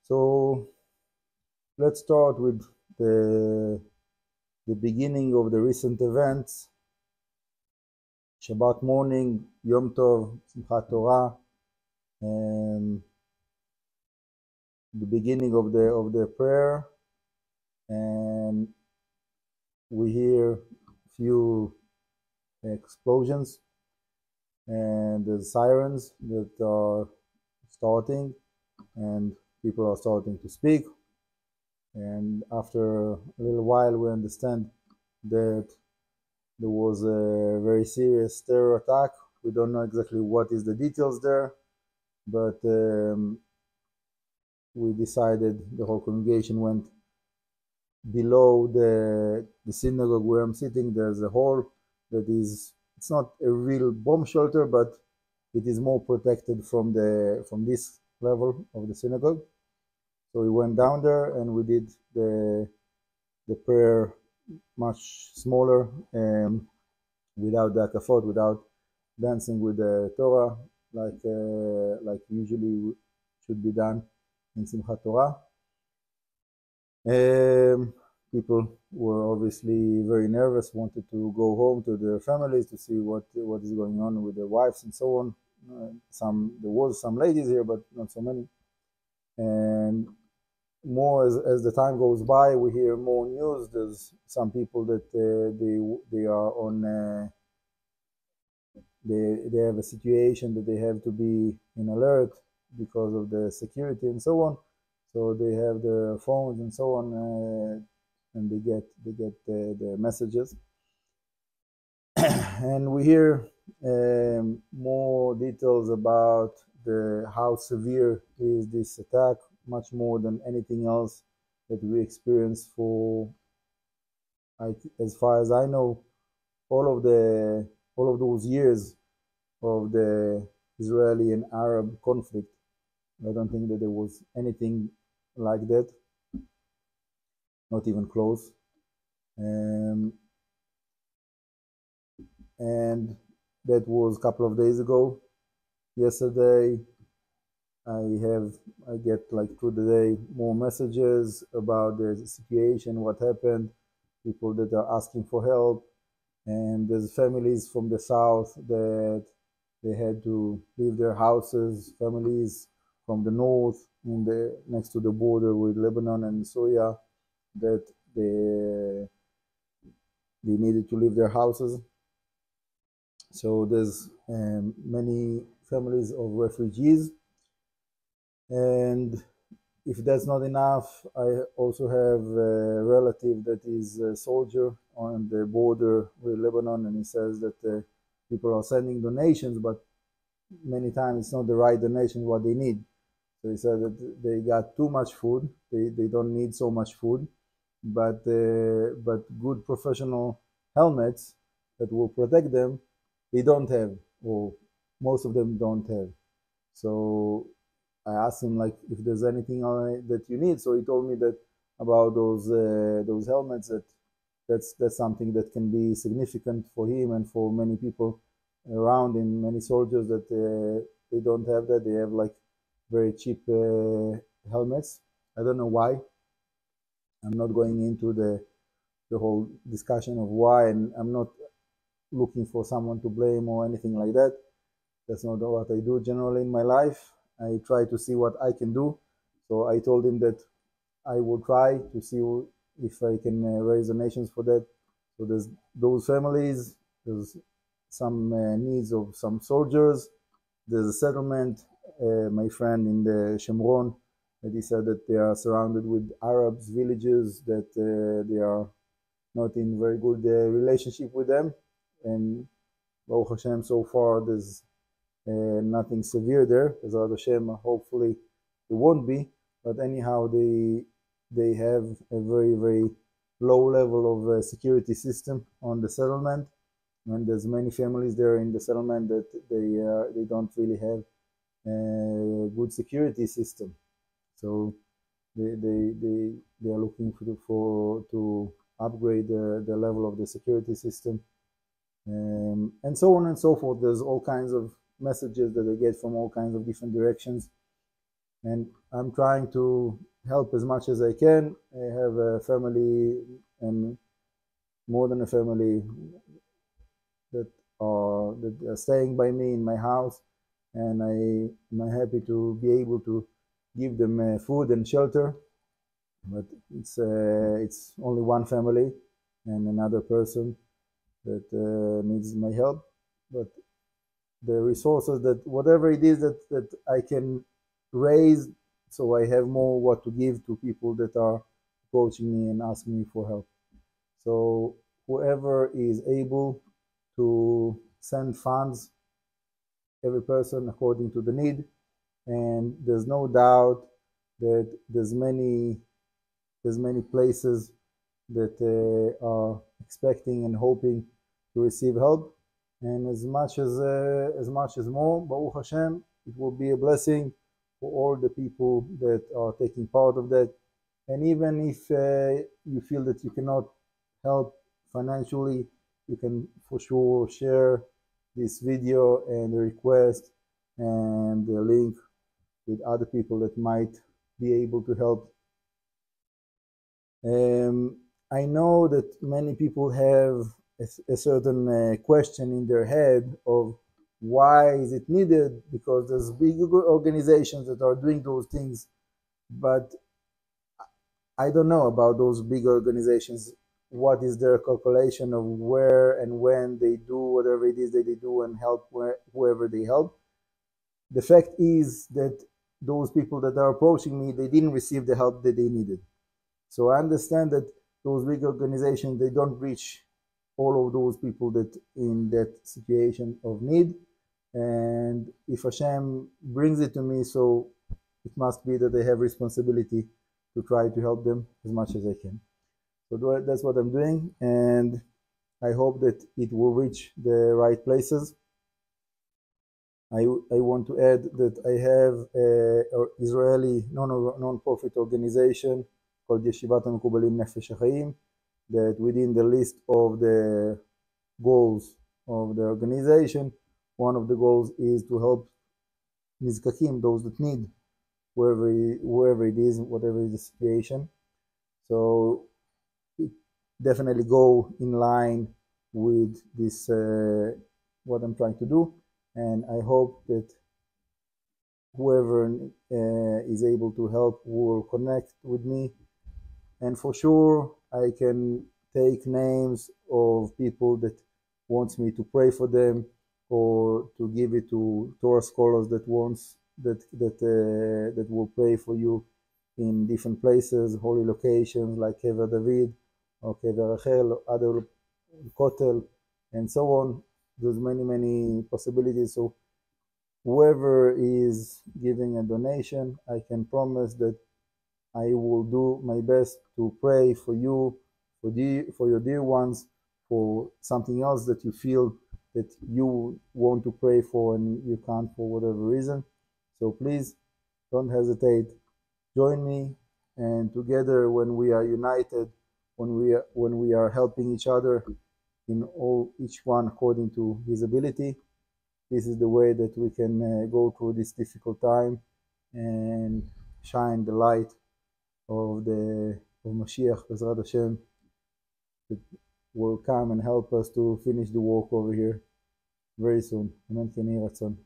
So let's start with the beginning of the recent events. Shabbat morning, Yom Tov, Simchat Torah, the beginning of the prayer, and we hear a few explosions, and the sirens that are starting, and people are starting to speak. And after a little while, we understand that there was a very serious terror attack. We don't know exactly what is the details there, but we decided, the whole congregation went below the synagogue where I'm sitting. There's a hall that is, it's not a real bomb shelter, but it is more protected from this level of the synagogue. So we went down there and we did the prayer much smaller, without the akafot, without dancing with the Torah, like usually should be done in Simchat Torah. People were obviously very nervous, wanted to go home to their families to see what is going on with their wives and so on. There was some ladies here, but not so many. And more as the time goes by, we hear more news. There's some people that they are on. They have a situation that they have to be in alert because of the security and so on. So they have their phones and so on, and they get the messages. And we hear more details about how severe is this attack, much more than anything else that we experienced for, as far as I know, all of those years of the Israeli and Arab conflict. I don't think that there was anything like that, not even close. And that was a couple of days ago. Yesterday, I get like through the day more messages about the situation, what happened, people that are asking for help, and there's families from the south that they had to leave their houses, families from the north, next to the border with Lebanon and Syria, that they needed to leave their houses. So there's many families of refugees. And if that's not enough, I also have a relative that is a soldier on the border with Lebanon, and he says that people are sending donations, but many times it's not the right donation what they need. So he said that they got too much food. They don't need so much food, but good professional helmets that will protect them, they don't have, or most of them don't have. So I asked him like if there's anything that you need. So he told me that about those helmets, that's something that can be significant for him and for many people around him, many soldiers that they don't have that. They have like very cheap helmets. I don't know why. I'm not going into the whole discussion of why, and I'm not looking for someone to blame or anything like that. That's not what I do generally in my life. I try to see what I can do. So I told him that I will try to see if I can raise donations for that. So there's those families, there's some needs of some soldiers, there's a settlement, my friend in the Shomron, that he said that they are surrounded with Arabs, villages, that they are not in very good relationship with them. And Baruch Hashem, so far there's nothing severe there. Bezrat Hashem, hopefully it won't be. But anyhow, they have a very, very low level of security system on the settlement, and there's many families there in the settlement that they don't really have a good security system. So they are looking to upgrade the level of the security system, and so on and so forth. There's all kinds of messages that I get from all kinds of different directions. and I'm trying to help as much as I can. I have a family, and more than a family, that are staying by me in my house, and I'm happy to be able to give them food and shelter. But it's only one family and another person that needs my help. But the resources, that whatever it is that I can raise, so I have more what to give to people that are approaching me and asking me for help. So whoever is able to send funds, every person according to the need, and there's no doubt that there's many places that are expecting and hoping to receive help, and as much as more, Baruch Hashem, it will be a blessing for all the people that are taking part of that. And even if you feel that you cannot help financially, you can for sure share this video and the request and the link with other people that might be able to help. I know that many people have a certain question in their head of why is it needed, because there's big organizations that are doing those things, but I don't know about those big organizations. What is their calculation of where and when they do whatever it is that they do and help whoever they help? The fact is that those people that are approaching me, they didn't receive the help that they needed. So I understand that those big organizations, they don't reach all of those people that in that situation of need. And if Hashem brings it to me, so it must be that they have responsibility to try to help them as much as I can. So that's what I'm doing, and I hope that it will reach the right places. I want to add that I have an Israeli non-profit organization called Yeshivat HaMekUBALIM Nefesh HaChaim, that within the list of the goals of the organization, one of the goals is to help nizkakim, those that need, wherever it is, whatever is the situation. So it definitely go in line with this, what I'm trying to do, and I hope that whoever is able to help will connect with me, and for sure I can take names of people that wants me to pray for them, or to give it to Torah scholars that will pray for you in different places, holy locations like Kever David or Kever Rachel, other Kotel, and so on. There's many possibilities. So whoever is giving a donation, I can promise that I will do my best to pray for you, for your dear ones, for something else that you feel that you want to pray for and you can't for whatever reason. So please don't hesitate. Join me, and together, when we are united, when we are helping each other in each one according to his ability, this is the way that we can go through this difficult time and shine the light of Mashiach, Bezrat Hashem, that will come and help us to finish the work over here very soon. Amen. Keni Ratzon.